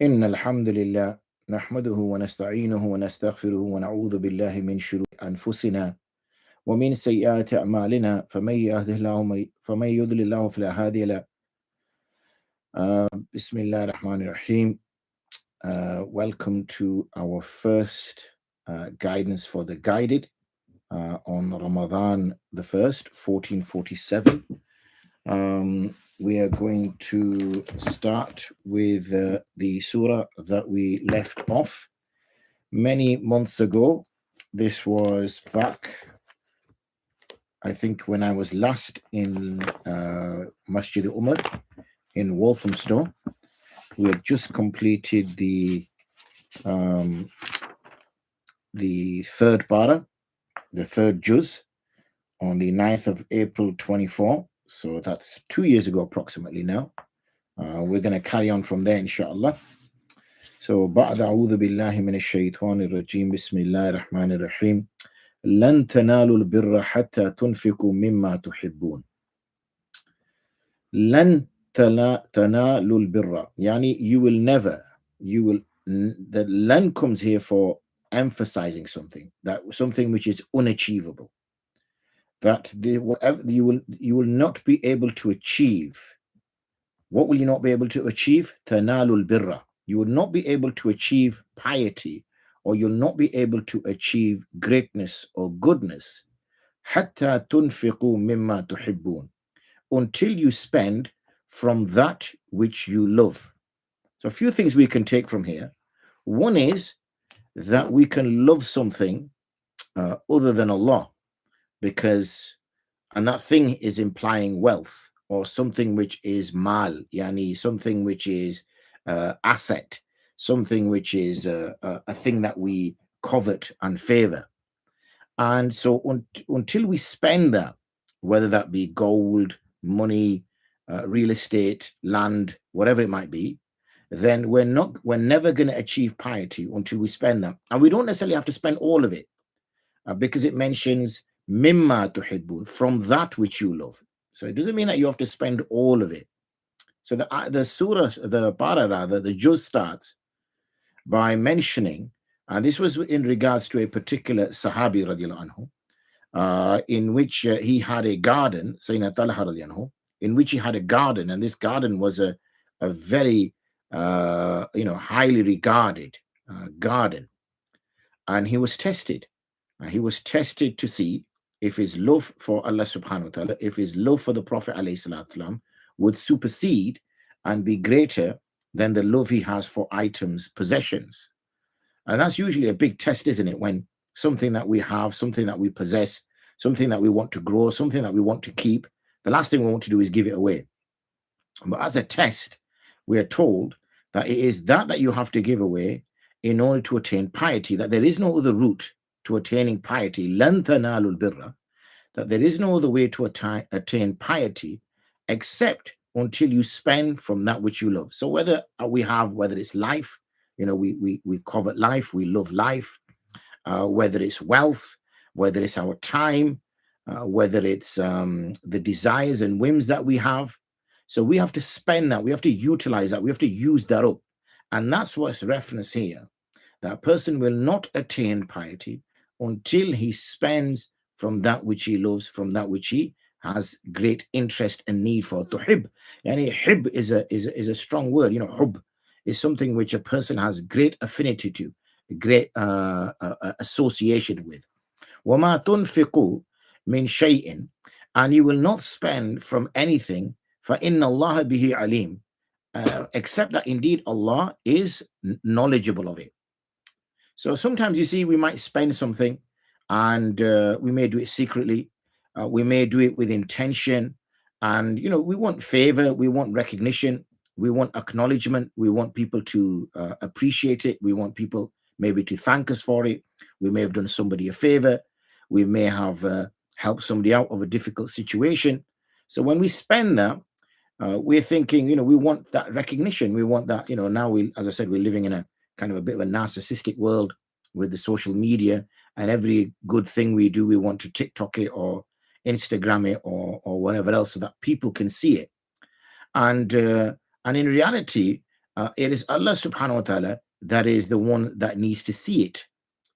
إن الحمد لله نحمده ونستعينه ونستغفره ونعوذ بالله من شرور أنفسنا ومن سيئات أعمالنا فمن يضلل الله فلا هادي له. Bismillah ar-Rahman ar-Rahim. Welcome to our first guidance for the guided on Ramadan the 1st, 1447. We are going to start with the surah that we left off many months ago. This was back, I think, when I was last in Masjid Umar in Walthamstow. We had just completed the third para, the third juz, on the 9th of April 24. So that's 2 years ago approximately now. We're going to carry on from there, inshallah. So, بعد أعوذ بالله من الشيطان الرجيم بسم الله الرحمن الرحيم لن تنالوا البر حتى تنفقوا مما تحبون. لن تنالوا البر, yani you will never, the lan comes here for emphasizing something, that something which is unachievable, that whatever you will not be able to achieve. What will you not be able to achieve? Tanalul birra. You will not be able to achieve piety, or you'll not be able to achieve greatness or goodness, hatta tunfiqu mimma tuhibbun, until you spend from that which you love. So a few things we can take from here. One is that we can love something other than Allah, and that thing is implying wealth, or something which is mal, yani something which is asset, something which is a thing that we covet and favor. And so until we spend that, whether that be gold, money, real estate, land, whatever it might be, then we're never going to achieve piety until we spend that. And we don't necessarily have to spend all of it, because it mentions mimma tuhibbun, from that which you love. So it doesn't mean that you have to spend all of it. So the surah, the para rather, the juz starts by mentioning, and this was in regards to a particular Sahabi radiallahu anhu, in which he had a garden, Sayyidina Talha radiallahu anhu, in which he had a garden, and this garden was a very highly regarded garden, and he was tested. He was tested to see if his love for Allah subhanahu wa ta'ala, if his love for the Prophet alayhi salatu would supersede and be greater than the love he has for items, possessions. And that's usually a big test, isn't it? When something that we have, something that we possess, something that we want to grow, something that we want to keep, the last thing we want to do is give it away. But as a test, we are told that it is that you have to give away in order to attain piety, that there is no other route to attaining piety, lan tanalul birra, that there is no other way to attain piety except until you spend from that which you love. So whether it's life, we covet life, we love life, whether it's wealth, whether it's our time, whether it's the desires and whims that we have. So we have to spend that, we have to utilize that, we have to use that up. And that's what's referenced here. That a person will not attain piety until he spends from that which he loves, from that which he has great interest and need for. Tuhib, yani hib is a strong word. Hub is something which a person has great affinity to, great association with. وَمَا تُنْفِقُوا مِنْ شَيْءٍ, and you will not spend from anything, فَإِنَّ اللَّهَ بِهِ عَلِيمٌ, except that indeed Allah is knowledgeable of it. So sometimes you see we might spend something, and we may do it secretly, we may do it with intention, and we want favor, we want recognition, we want acknowledgement, we want people to appreciate it, we want people maybe to thank us for it, we may have done somebody a favor, we may have helped somebody out of a difficult situation. So when we spend that, we're thinking, we want that recognition, we want that, now as I said, we're living in a kind of a bit of a narcissistic world with the social media, and every good thing we do, we want to TikTok it or Instagram it or whatever else, so that people can see it. And in reality, It is Allah subhanahu wa ta'ala that is the one that needs to see it.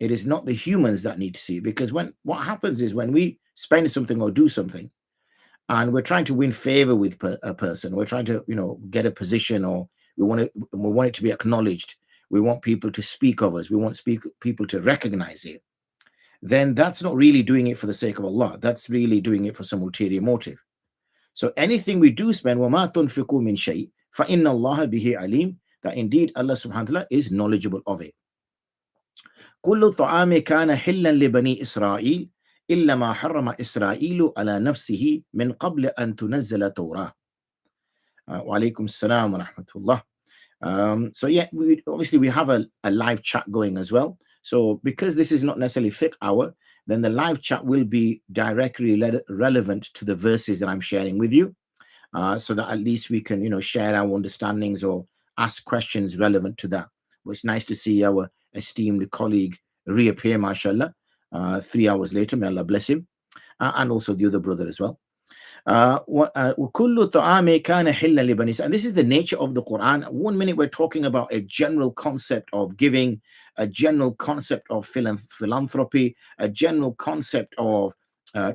It is not the humans that need to see it, because what happens is when we spend something or do something, and we're trying to win favor with a person, we're trying to get a position, or we want it to be acknowledged, we want people to speak of us, we want people to recognize it, then that's not really doing it for the sake of Allah. That's really doing it for some ulterior motive. So anything we do spend, وَمَا تُنْفِقُوا مِنْ شَيْءٍ فَإِنَّ اللَّهَ بِهِ عَلِيمٌ, that indeed Allah subhanahu wa ta'ala is knowledgeable of it. كُلُّ الطَّعَامِ كَانَ حِلًّا لِبَنِي إِسْرَائِيلَ إِلَّا مَا حَرَّمَ إِسْرَائِيلُ عَلَى نَفْسِهِ مِنْ قَبْلِ أَنْ تُنَزَّلَ تَوْرَاةٌ. وَعَلَيْكُمْ السَّلَامُ وَرَحْمَةُ اللَّهِ. So yeah, obviously we have a live chat going as well. So because this is not necessarily Fiqh Hour, then the live chat will be directly relevant to the verses that I'm sharing with you, so that at least we can share our understandings or ask questions relevant to that. But it's nice to see our esteemed colleague reappear, mashallah, 3 hours later. May Allah bless him, and also the other brother as well. وَكُلُّ طَعَامِ كَانَ حِلًّا لِبَنِي. And this is the nature of the Quran. 1 minute we're talking about a general concept of giving, a general concept of philanthropy, a general concept of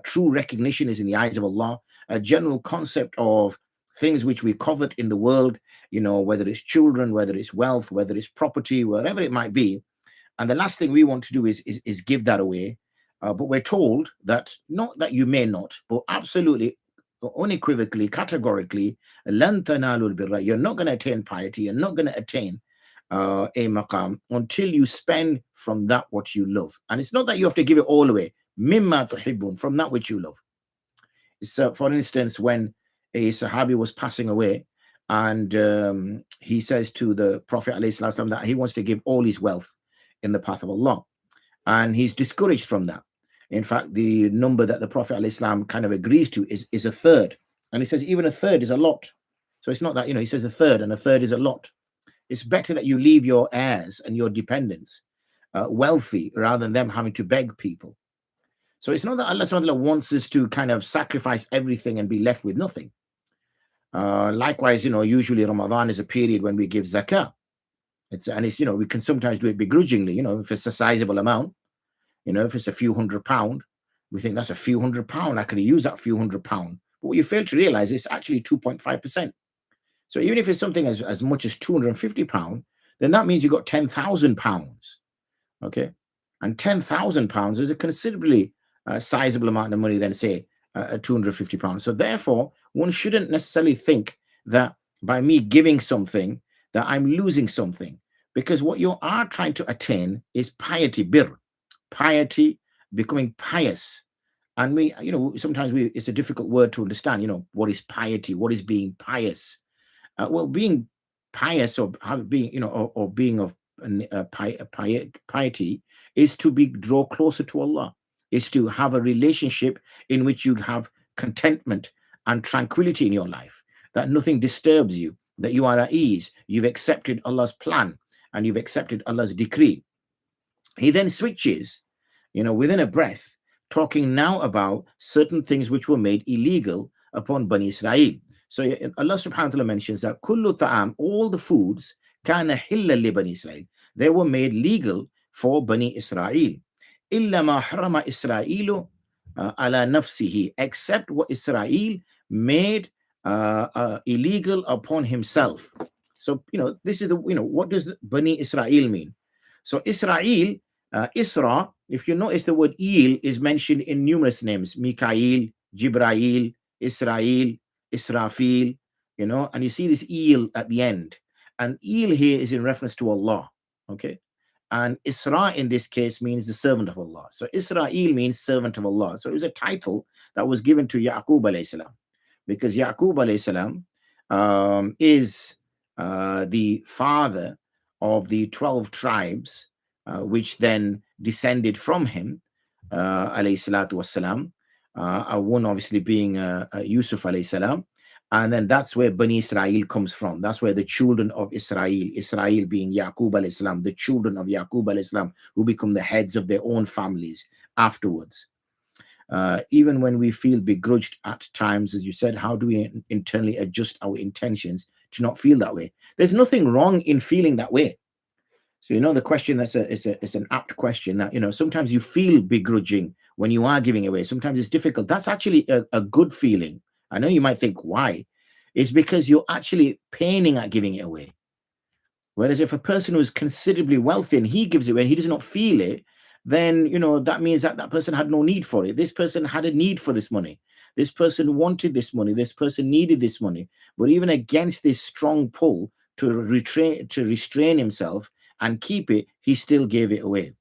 true recognition is in the eyes of Allah, a general concept of things which we covet in the world, whether it's children, whether it's wealth, whether it's property, whatever it might be. And the last thing we want to do is give that away. But we're told that, not that you may not, but absolutely, unequivocally, categorically, لَن تَنَالُوا الْبِرَّ, you're not going to attain piety, you're not going to attain a maqam until you spend from that what you love. And it's not that you have to give it all away. مِمَّا تُحِبُّونَ, from that which you love. So, for instance, when a Sahabi was passing away, and he says to the Prophet ﷺ that he wants to give all his wealth in the path of Allah, and he's discouraged from that. In fact, the number that the Prophet ﷺ kind of agrees to is a third, and he says even a third is a lot. So it's not that he says a third, and a third is a lot. It's better that you leave your heirs and your dependents wealthy rather than them having to beg people. So it's not that Allah subhanahu wa ta'ala wants us to kind of sacrifice everything and be left with nothing. Likewise, usually Ramadan is a period when we give zakah. It's we can sometimes do it begrudgingly, if it's a sizable amount, if it's a few £100, we think that's a few £100. I could use that few £100. But what you fail to realize is actually 2.5%. So even if it's something as much as £250, then that means you've got £10,000. Okay. And £10,000 is a considerably sizable amount of money than, say, £250. So therefore, one shouldn't necessarily think that by me giving something that I'm losing something, because what you are trying to attain is piety, piety, becoming pious. And we, sometimes it's a difficult word to understand, what is piety, what is being pious. Well, being pious or being, or being of piety is to draw closer to Allah, is to have a relationship in which you have contentment and tranquility in your life, that nothing disturbs you, that you are at ease, you've accepted Allah's plan and you've accepted Allah's decree. He then switches, within a breath, talking now about certain things which were made illegal upon Bani Israel. So Allah subhanahu wa ta'ala mentions that kullu ta'am, all the foods, kana hilla li Bani Israel, they were made legal for Bani Israel. Illa ma harama Israelu ala nafsihi, except what Israel made illegal upon himself. So, this is what does Bani Israel mean? So Israel, Isra, if you notice the word Il is mentioned in numerous names, Mikael, Jibrail, Israel, Israfil, and you see this Il at the end. And Il here is in reference to Allah, okay? And Isra in this case means the servant of Allah. So Israel means servant of Allah. So it was a title that was given to Yaqub alayhi salam, because Yaqub alayhi salam is the father of the 12 tribes, which then descended from him, alayhi salatu wassalam, one obviously being Yusuf alayhi salam. And then that's where Bani Israel comes from. That's where the children of Israel being Yaqub alayhi salam, the children of Yaqub alayhi salam, who become the heads of their own families afterwards. Even when we feel begrudged at times, as you said, how do we internally adjust our intentions to not feel that way. There's nothing wrong in feeling that way. So, the question, it's an apt question that, sometimes you feel begrudging when you are giving away. Sometimes it's difficult. That's actually a good feeling. I know you might think, why? It's because you're actually paining at giving it away. Whereas if a person who's considerably wealthy and he gives it away and he does not feel it, then, that means that person had no need for it. This person had a need for this money. This person wanted this money. This person needed this money. But even against this strong pull to restrain himself and keep it, he still gave it away.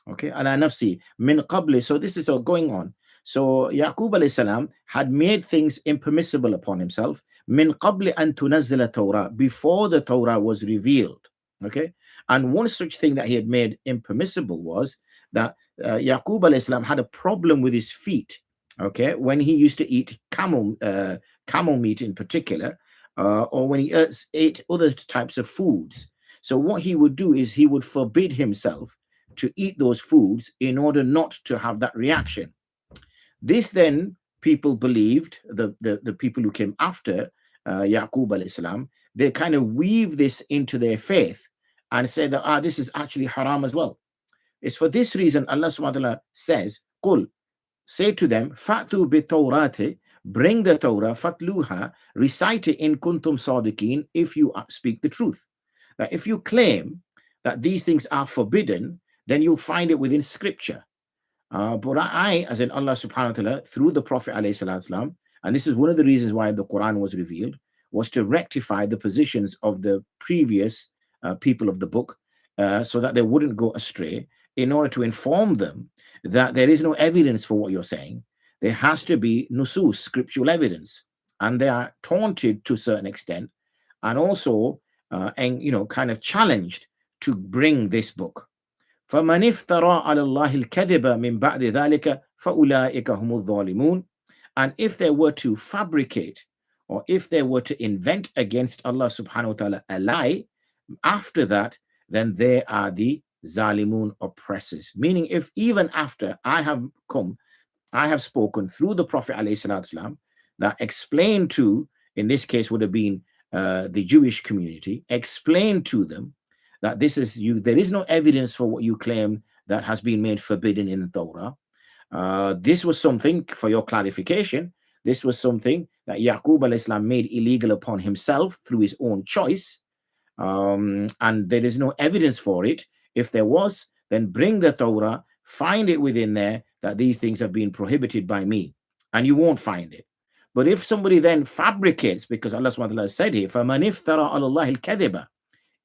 Okay, ala nafsi min qabli. So this is all going on. So Yaqub alayhi salam had made things impermissible upon himself, min qabli an tunazzala Torah, before the Torah was revealed. Okay, and one such thing that he had made impermissible was that Yaqub alayhi salam had a problem with his feet. Okay, when he used to eat camel meat in particular, or when he ate other types of foods. So what he would do is he would forbid himself to eat those foods in order not to have that reaction. This then, people believed, the people who came after Yaqub alayhi salam, they kind of weave this into their faith and say that this is actually haram as well. It's for this reason Allah subhanahu wa ta'ala says, Qul, say to them, Fa'tu bi Tawrati, bring the Torah, fatluha, recite it in kuntum sadiqeen, if you speak the truth. That if you claim that these things are forbidden, then you'll find it within scripture. But I, as in Allah subhanahu wa ta'ala, through the Prophet alayhi salatu, and this is one of the reasons why the Quran was revealed, was to rectify the positions of the previous people of the book, so that they wouldn't go astray, in order to inform them that there is no evidence for what you're saying. There has to be nusus, scriptural evidence, and they are taunted to a certain extent, and also kind of challenged to bring this book. فَمَنِ افْتَرَى عَلَى اللَّهِ الْكَذِبَ مِنْ بَعْدِ ذَلِكَ فَأُولَٰئِكَ هُمُ الظَّالِمُونَ. And if they were to fabricate, or if they were to invent against Allah subhanahu wa ta'ala a lie after that, then they are the zalimun, oppressors. Meaning, if even after I have spoken through the Prophet alayhi salatu that explained to, in this case would have been the Jewish community, explained to them that there is no evidence for what you claim that has been made forbidden in the Torah. This was something, for your clarification, this was something that Yaqub alayhi salam made illegal upon himself through his own choice, and there is no evidence for it. If there was, then bring the Torah, find it within there that these things have been prohibited by me, and you won't find it. But if somebody then fabricates, because Allah subhanahu wa ta'ala said here, فَمَنِ افْتَرَى عَلَى اللَّهِ الْكَذِبَ,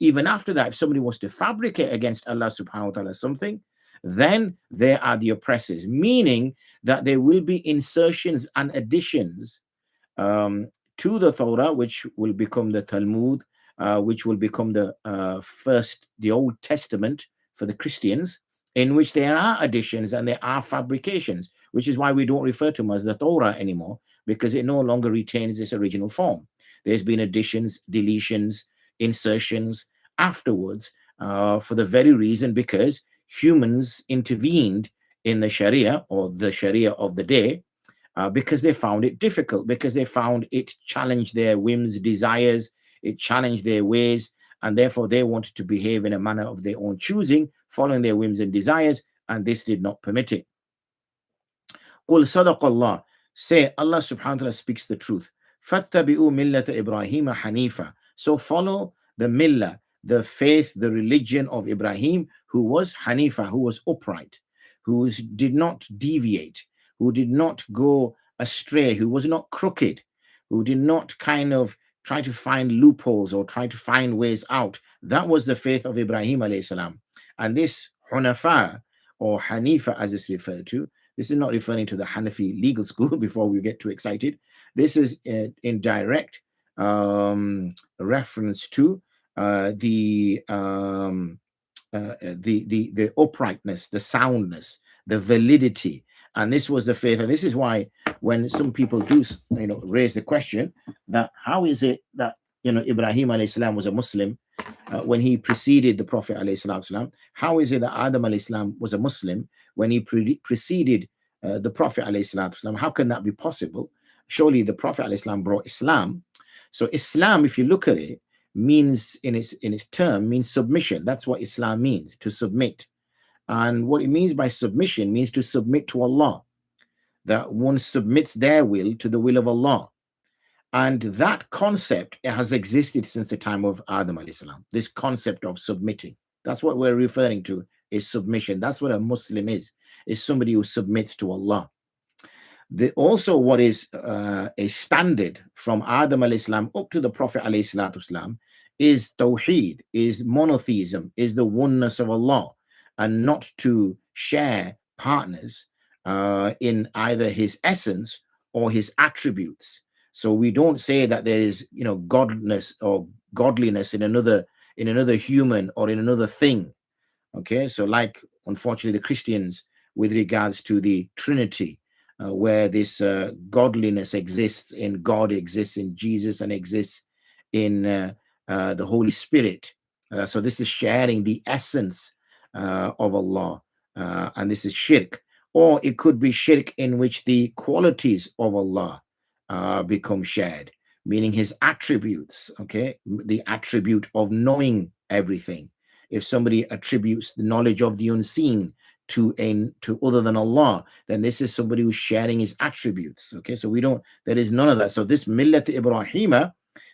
even after that, if somebody was to fabricate against Allah subhanahu wa ta'ala something, then they are the oppressors, meaning that there will be insertions and additions to the Torah, which will become the Talmud, which will become the Old Testament for the Christians, in which there are additions and there are fabrications, which is why we don't refer to them as the Torah anymore, because it no longer retains its original form. There's been additions, deletions, insertions afterwards, for the very reason because humans intervened in the Sharia, or the Sharia of the day, because they found it difficult, because they found it challenged their whims, desires, it challenged their ways, and therefore they wanted to behave in a manner of their own choosing, following their whims and desires, and this did not permit it. قُلْ صَدَقَ اللَّهُ, say Allah subhanahu wa ta'ala speaks the truth. فَاتَّبِعُوا مِلَّةَ إِبْرَاهِيمَ حَنِيفًا, so follow the millah, the faith, the religion of Ibrahim, who was Hanifa, who was upright, who did not deviate, who did not go astray, who was not crooked, who did not kind of try to find loopholes or try to find ways out. That was the faith of Ibrahim alayhi salam. And this Hunafa, or Hanifa as it's referred to, this is not referring to the Hanafi legal school before we get too excited. This is in direct reference to the uprightness, the soundness, the validity. And this was the faith. And this is why when some people do, raise the question that how is it that, Ibrahim alayhi salam was a Muslim when he preceded the Prophet alayhi salam? How is it that Adam alayhi salam was a Muslim when he preceded the Prophet alayhi salam? How can that be possible? Surely the Prophet alayhi salam brought Islam. So Islam, if you look at it, means in its term means submission. That's what Islam means, to submit. And what it means by submission means to submit to Allah, that one submits their will to the will of Allah. And that concept has existed since the time of Adam alayhi salam. This concept of submitting. That's what we're referring to, is submission. That's what a Muslim is somebody who submits to Allah. Also, what is a standard from Adam alayhi salam up to the Prophet alayhi salatu wasalam is tawheed, is monotheism, is the oneness of Allah, and not to share partners in either his essence or his attributes. So we don't say that there is, godness or godliness in another human or in another thing. Okay, so like unfortunately the Christians with regards to the Trinity, where this godliness exists in God, exists in Jesus, and exists in the Holy Spirit. So this is sharing the essence of Allah, and this is shirk. Or it could be shirk in which the qualities of Allah become shared, meaning his attributes. Okay, the attribute of knowing everything. If somebody attributes the knowledge of the unseen to other than Allah, then this is somebody who's sharing his attributes. Okay, so there is none of that. So this millat Ibrahima,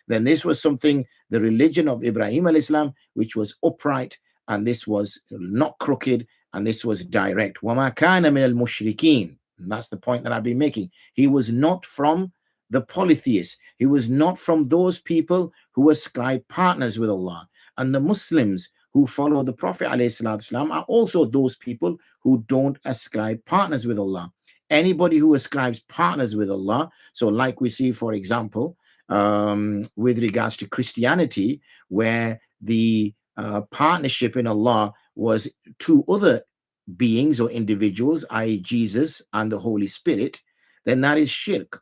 then this was something, the religion of Ibrahim al-Islam, which was upright, and this was not crooked, and this was direct. وَمَا كَانَ مِنَ الْمُشْرِكِينَ. And that's the point that I've been making. He was not from the polytheists. He was not from those people who ascribe partners with Allah. And the Muslims who follow the Prophet ﷺ are also those people who don't ascribe partners with Allah. Anybody who ascribes partners with Allah, so like we see, for example, with regards to Christianity, where the partnership in Allah was two other beings or individuals, i.e. Jesus and the Holy Spirit, then that is shirk.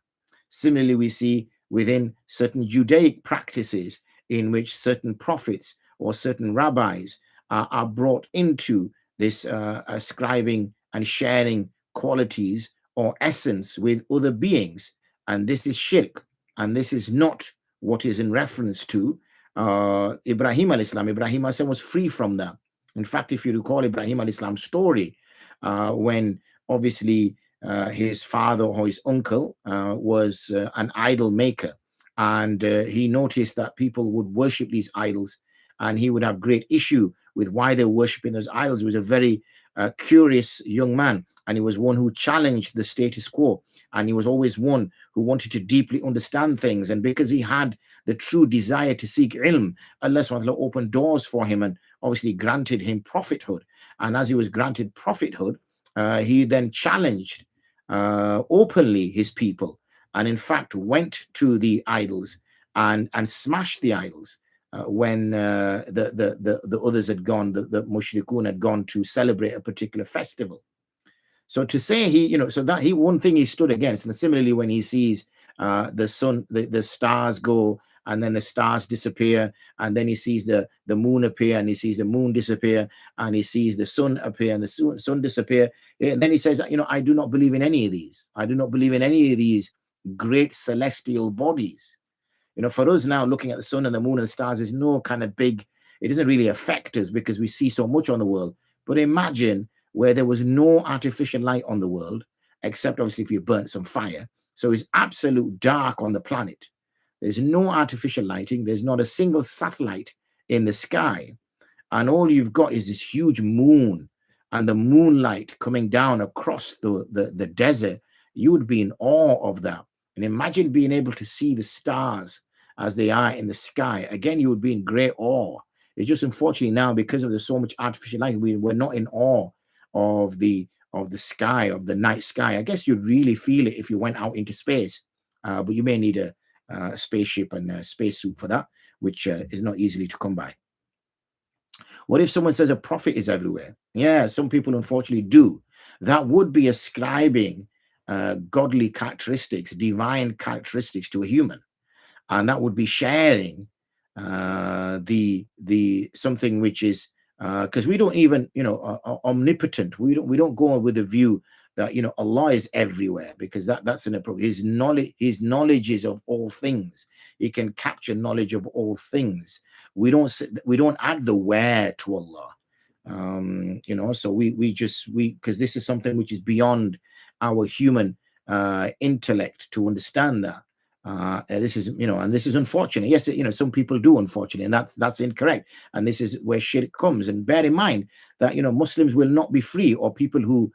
Similarly, we see within certain Judaic practices in which certain prophets or certain rabbis are brought into this ascribing and sharing qualities or essence with other beings. And this is shirk. And this is not what is in reference to Ibrahim al-Islam. Ibrahim al-Islam was free from that. In fact, if you recall Ibrahim al-Islam's story, when obviously his father or his uncle was an idol maker, and he noticed that people would worship these idols, and he would have great issue with why they were worshiping those idols. He was a very curious young man, and he was one who challenged the status quo, and he was always one who wanted to deeply understand things. And because he had the true desire to seek ilm, Allah subhanahu wa ta'ala opened doors for him and obviously granted him prophethood. And as he was granted prophethood, he then challenged openly his people, and in fact went to the idols and smashed the idols when the others had gone, the mushrikun had gone to celebrate a particular festival. So to say so that one thing he stood against. And similarly, when he sees the sun, the stars go, and then the stars disappear, and then he sees the moon appear, and he sees the moon disappear, and he sees the sun appear and the sun disappear. And then he says, I do not believe in any of these. I do not believe in any of these great celestial bodies. For us now, looking at the sun and the moon and the stars is no kind of big, it doesn't really affect us because we see so much on the world. But imagine where there was no artificial light on the world, except obviously if you burnt some fire. So it's absolute dark on the planet. There's no artificial lighting. There's not a single satellite in the sky. And all you've got is this huge moon and the moonlight coming down across the desert. You would be in awe of that. And imagine being able to see the stars as they are in the sky. Again, you would be in great awe. It's just unfortunately now, because of there's so much artificial light, we're not in awe of the sky, of the night sky. I guess you'd really feel it if you went out into space, but you may need a spaceship and a spacesuit for that, which is not easily to come by. What if someone says a prophet is everywhere? Yeah, some people unfortunately do. That would be ascribing godly characteristics, divine characteristics to a human, and that would be sharing the something which is because we don't even omnipotent. We don't go with the view that Allah is everywhere, because that's inappropriate. His knowledge is of all things. It can capture knowledge of all things. We don't add the where to Allah. So we because this is something which is beyond our human intellect to understand that. This is, and this is unfortunate. Yes, some people do, unfortunately, and that's incorrect. And this is where shirk comes. And bear in mind that, Muslims will not be free, or people who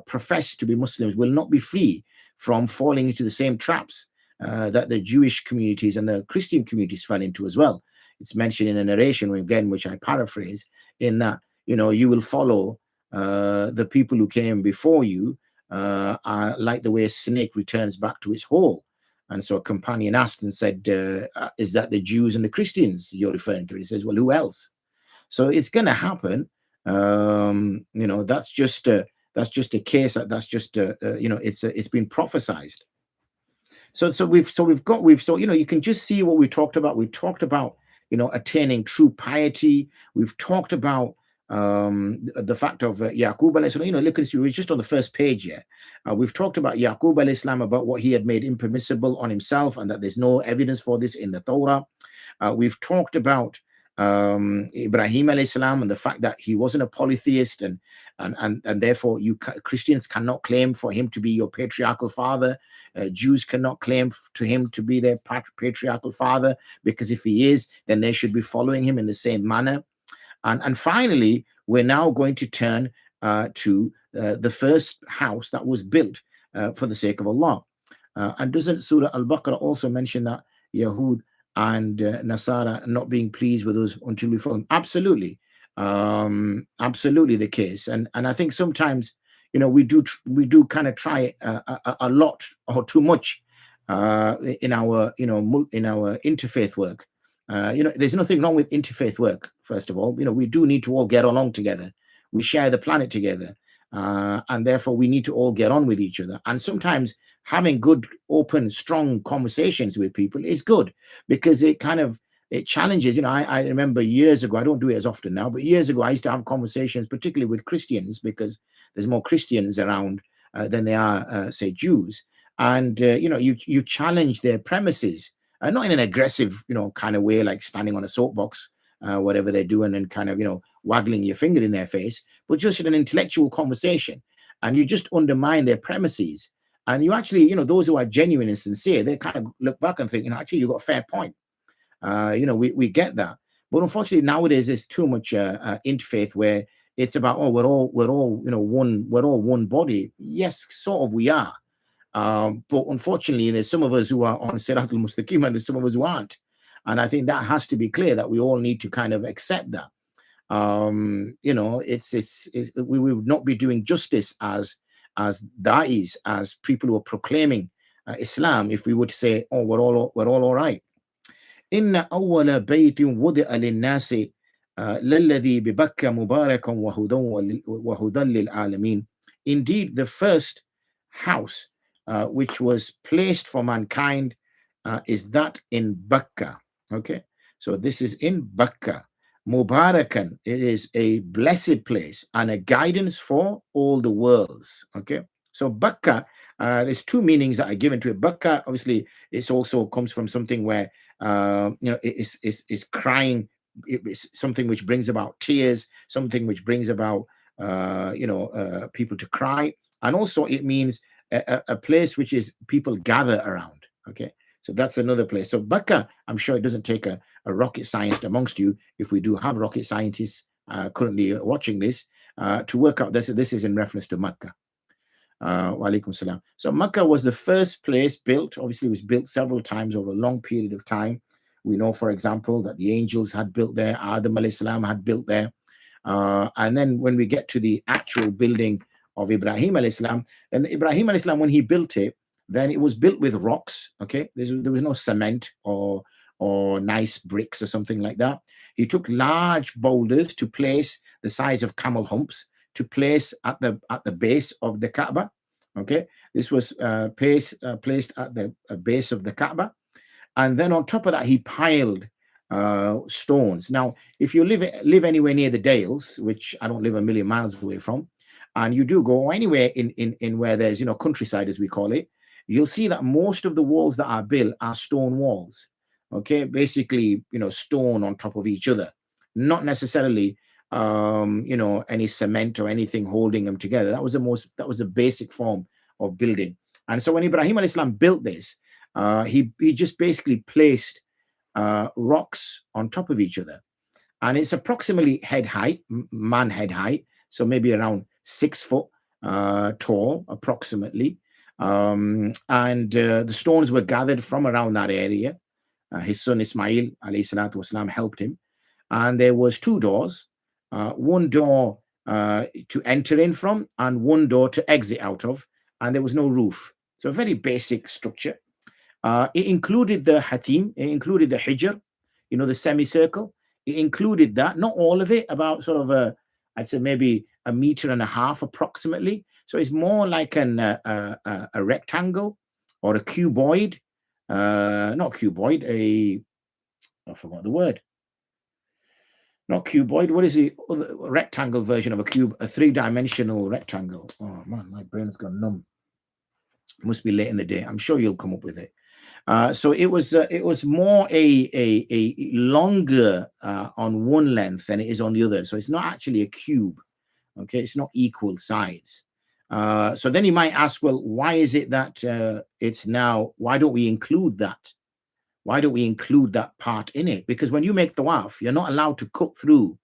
profess to be Muslims will not be free from falling into the same traps that the Jewish communities and the Christian communities fell into as well. It's mentioned in a narration, again, which I paraphrase, in that, you will follow the people who came before you, like the way a snake returns back to its hole. And so a companion asked and said, is that the Jews and the Christians you're referring to? He says, well, who else? So it's going to happen. That's just a case it's been prophesized. So you can just see what we talked about. We talked about, attaining true piety. We've talked about the fact of Yaqub alayhi salam. Look at this, we're just on the first page here. We've talked about Yaqub alayhi salam, about what he had made impermissible on himself, and that there's no evidence for this in the Torah. We've talked about Ibrahim alayhi salam and the fact that he wasn't a polytheist, and therefore Christians cannot claim for him to be your patriarchal father. Jews cannot claim to him to be their patriarchal father, because if he is, then they should be following him in the same manner. And finally, we're now going to turn to the first house that was built for the sake of Allah. And doesn't Surah Al-Baqarah also mention that Yahud and Nasara not being pleased with us until we follow them? Absolutely. Absolutely the case. And I think sometimes, we do kind of try a lot or too much in our interfaith work. There's nothing wrong with interfaith work, first of all. We do need to all get along together. We share the planet together. And therefore, we need to all get on with each other. And sometimes having good, open, strong conversations with people is good, because it challenges. I remember years ago, I don't do it as often now, but years ago, I used to have conversations, particularly with Christians, because there's more Christians around than there are, say, Jews. And, you challenge their premises. Not in an aggressive, kind of way, like standing on a soapbox, whatever they're doing, and kind of, waggling your finger in their face, but just in an intellectual conversation. And you just undermine their premises. And you actually, those who are genuine and sincere, they kind of look back and think, actually, you got a fair point. We get that. But unfortunately, nowadays, there's too much interfaith where it's about, we're all one body. Yes, sort of we are. But unfortunately, there's some of us who are on Sirat al-Mustaqim, and there's some of us who aren't. And I think that has to be clear, that we all need to kind of accept that. We would not be doing justice as da'is, as people who are proclaiming Islam, if we would say, we're all right. Inna awwala baytin wudi'a lin-nasi lalladhi bi Bakka mubarakan wa hudan lil alamin. Indeed, the first house which was placed for mankind is that in Bakka. Okay, so this is in Bakka. Mubarakan, it is a blessed place and a guidance for all the worlds. Okay, so Bakka, there's two meanings that are given to it. Bakka, obviously, it also comes from something where it's crying. It's something which brings about tears, something which brings about people to cry, and also it means a place which is people gather around. Okay, so that's another place. So Bakka, I'm sure it doesn't take a rocket scientist amongst you, if we do have rocket scientists currently watching this, to work out this is in reference to Makkah. Wa alaikum salam. So Makkah was the first place built. Obviously, it was built several times over a long period of time. We know, for example, that the angels had built there, Adam alayhi salam had built there. And then when we get to the actual building of Ibrahim alayhi salam, and Ibrahim alayhi salam, when he built it, then it was built with rocks. Okay, there was no cement or nice bricks or something like that. He took large boulders to place the size of camel humps, to place at the base of the Kaaba. Okay, this was placed at the base of the Kaaba, and then on top of that he piled stones. Now, if you live anywhere near the Dales, which I don't live a million miles away from, and you do go anywhere in where there's countryside, as we call it, you'll see that most of the walls that are built are stone walls. Okay, basically, stone on top of each other, not necessarily, any cement or anything holding them together. That was the basic form of building. And so when Ibrahim alayhi salam built this, he just basically placed rocks on top of each other, and it's approximately head height, man head height, so maybe around 6 foot tall, approximately. And the stones were gathered from around that area. His son Ismail alayhi salatu wasalam helped him, and there was 2 doors, one door to enter in from and one door to exit out of, and there was no roof. So a very basic structure. It included the hatim, it included the hijr, the semicircle. It included that, not all of it, about sort of I'd say maybe 1.5 meters approximately. So it's more like a rectangle or a cuboid, not cuboid, I forgot the word. Not cuboid. What is the rectangle version of a cube? A 3-dimensional rectangle. Oh man, my brain's gone numb. Must be late in the day. I'm sure you'll come up with it. So it was more a longer on one length than it is on the other. So it's not actually a cube. Okay, it's not equal sides. So then you might ask, well, why is it that it's now? Why don't we include that? Why don't we include that part in it? Because when you make tawaf, you're not allowed to cut through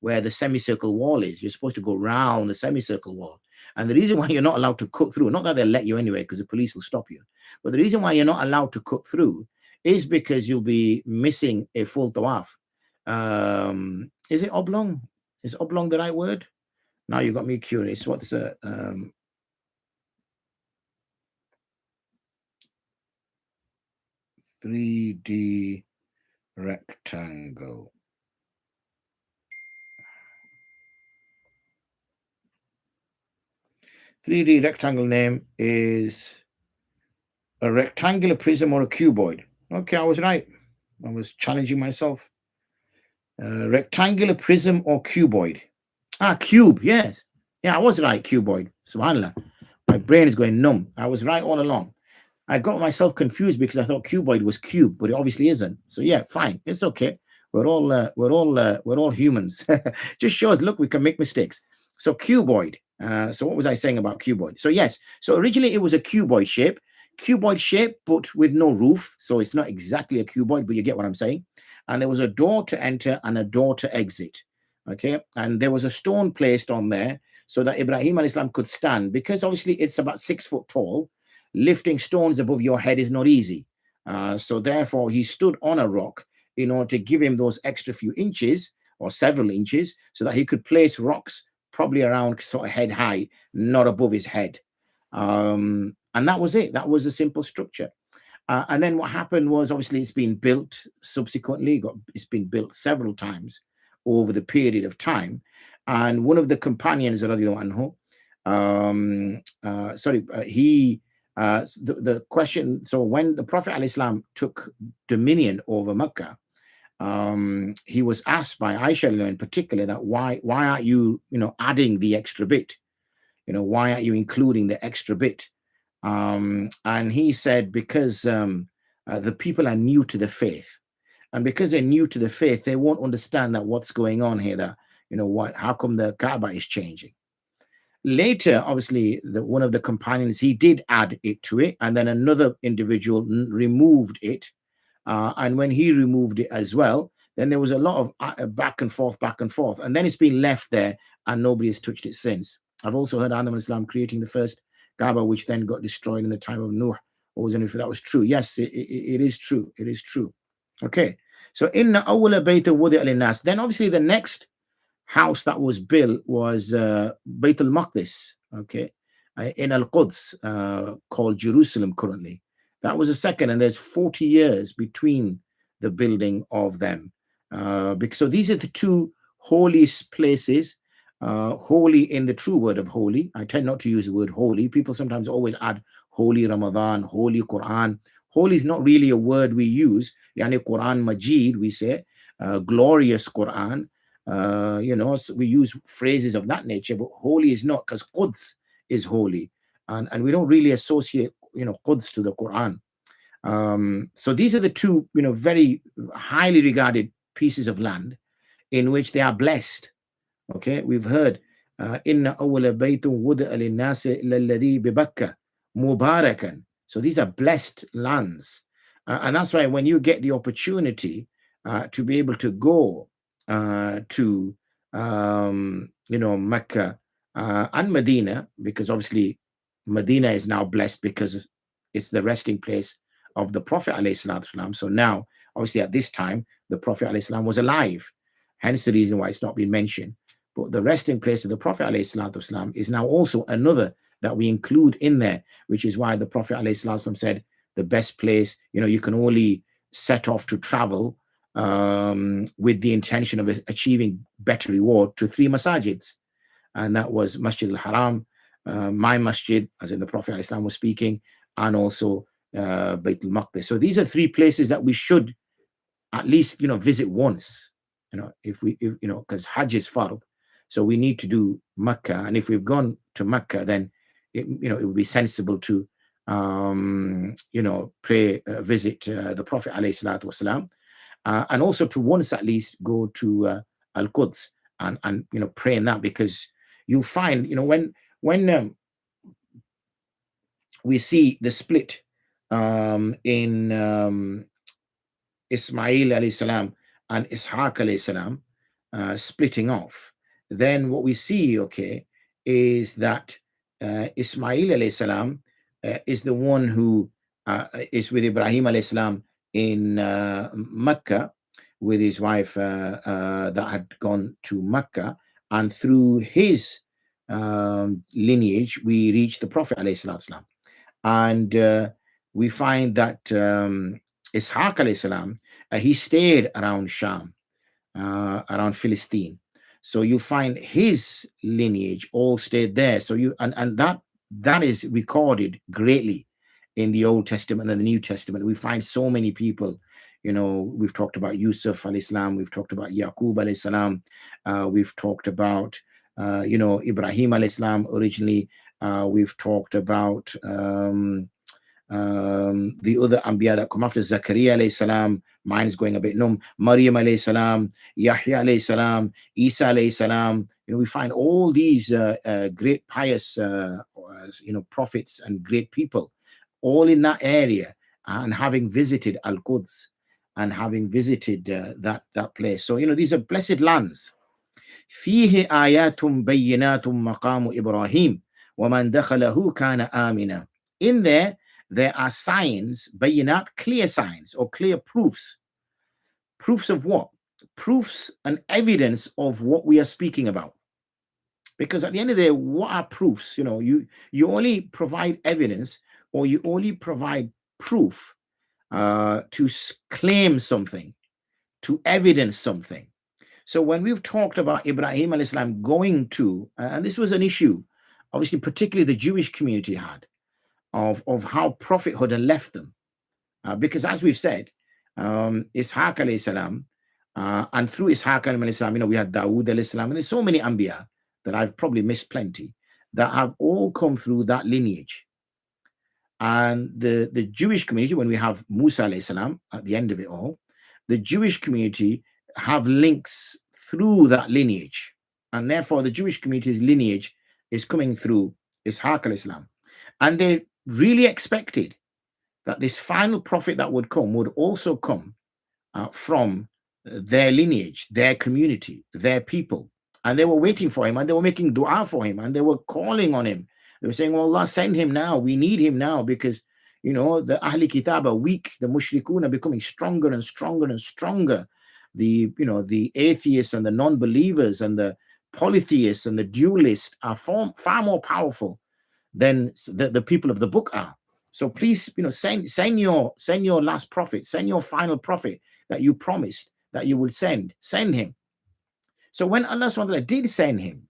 where the semicircle wall is. You're supposed to go round the semicircle wall. And the reason why you're not allowed to cut through, not that they'll let you anyway, because the police will stop you, but the reason why you're not allowed to cut through is because you'll be missing a full tawaf. Is it oblong? Is oblong the right word? Now you got me curious. What's 3D rectangle? 3D rectangle name is a rectangular prism or a cuboid. Okay, I was right. I was challenging myself. Rectangular prism or cuboid. Cube, yes. Yeah, I was right, cuboid. Subhanallah. My brain is going numb. I was right all along. I got myself confused because I thought cuboid was cube, but it obviously isn't. So yeah, fine. It's okay. We're all humans. Just shows, look, we can make mistakes. So cuboid. So what was I saying about cuboid? So yes, so originally it was a cuboid shape, but with no roof. So it's not exactly a cuboid, but you get what I'm saying. And there was a door to enter and a door to exit. Okay, and there was a stone placed on there so that Ibrahim alayhi salam could stand, because obviously it's about 6 foot tall. Lifting stones above your head is not easy. So therefore he stood on a rock in order to give him those extra few inches or several inches so that he could place rocks probably around sort of head high, not above his head. And that was it. That was a simple structure. And then what happened was, obviously it's been built subsequently. It's been built several times over the period of time. And one of the companions, radiallahu anhu, the question, so when the Prophet ﷺ took dominion over Mecca, he was asked by Aisha in particular that why aren't you, adding the extra bit? Why aren't you including the extra bit? And he said, because the people are new to the faith. And because they're new to the faith, they won't understand that what's going on here, that, how come the Kaaba is changing? Later, obviously, one of the companions, he did add it to it, and then another individual removed it. And when he removed it as well, then there was a lot of back and forth. And then it's been left there, and nobody has touched it since. I've also heard Adam al-Islam creating the first Kaaba, which then got destroyed in the time of Nuh. I wasn't sure if that was true. Yes, it is true. It is true. Okay. So, inna awwala bayta wudi'a lin-nas. Then obviously the next house that was built was Bayt al-Maqdis, okay, in Al-Quds, called Jerusalem currently. That was the second, and there's 40 years between the building of them. So these are the two holiest places, holy in the true word of holy. I tend not to use the word holy. People sometimes always add holy Ramadan, holy Quran. Holy is not really a word we use. Yani Quran Majid, we say, glorious Quran. So we use phrases of that nature, but holy is not, because Quds is holy, and we don't really associate Quds to the Quran. So these are the two, very highly regarded pieces of land in which they are blessed. Okay, we've heard inna awwala baytun wudi'a lin-nasi lalladhi bi Bakkah mubarakan. So these are blessed lands, and that's why when you get the opportunity to be able to go to Mecca and Medina, because obviously Medina is now blessed because it's the resting place of the Prophet ﷺ. So now, obviously at this time, the Prophet ﷺ was alive, hence the reason why it's not been mentioned. But the resting place of the Prophet ﷺ is now also another that we include in there, which is why the Prophet ﷺ said the best place, you can only set off to travel with the intention of achieving better reward to 3 masajids. And that was Masjid al-Haram, my masjid, as in the Prophet ﷺ was speaking, and also Bayt al-Maqdis. So these are 3 places that we should at least, visit once, because Hajj is fard. So we need to do Mecca. And if we've gone to Mecca, then, it would be sensible to, visit the Prophet ﷺ, and also to once at least go to Al-Quds and pray in that, because you'll find, when we see the split in Ismail alayhi salam and Ishaq alayhi salam splitting off, then what we see, is that Ismail alayhi salam is the one who is with Ibrahim alayhi salam in Mecca with his wife that had gone to Mecca, and through his lineage we reach the Prophet alayhi salam. And we find that Ishaq alayhi salam, he stayed around Sham, around Philistine. So you find his lineage all stayed there. So and that is recorded greatly in the Old Testament and the New Testament. We find so many people. We've talked about Yusuf alayhi salam, we've talked about Yaqub alayhi salam, we've talked about Ibrahim alayhi salam originally. We've talked about the other Anbiya that come after, Zakaria alayhi salam, mine is going a bit numb, Maryam alayhi salam, Yahya alayhi salam, Isa alayhi salam. We find all these great pious prophets and great people all in that area, and having visited Al-Quds and having visited that place. So these are blessed lands. فيه آيات بينات مقام إبراهيم ومن دخله كان آمنا. In there are signs, bayinat, clear signs or clear proofs. Proofs of what? Proofs and evidence of what we are speaking about. Because at the end of the day, what are proofs? You only provide evidence, or you only provide proof to claim something, to evidence something. So when we've talked about Ibrahim alayhi salam going to, and this was an issue, obviously, particularly the Jewish community had, of how prophethood had left them. Because as we've said, Ishaq alayhi salam, and through Ishaq alayhi salam, we had Dawood alayhi salam, and there's so many Anbiya that I've probably missed plenty, that have all come through that lineage. And the Jewish community, when we have Musa alayhi salam at the end of it all, the Jewish community have links through that lineage. And therefore, the Jewish community's lineage is coming through Ishaq alayhi salam. And they really expected that this final prophet that would come would also come from their lineage, their community, their people. And they were waiting for him, and they were making dua for him, and they were calling on him. They were saying, well, Allah, send him now. We need him now, because, the Ahli Kitab are weak. The Mushrikun are becoming stronger and stronger and stronger. The atheists and the non-believers and the polytheists and the dualists are far more powerful than the people of the book are. So please, send your last prophet, send your final prophet that you promised that you would send him. So when Allah subhanahu wa ta'ala did send him,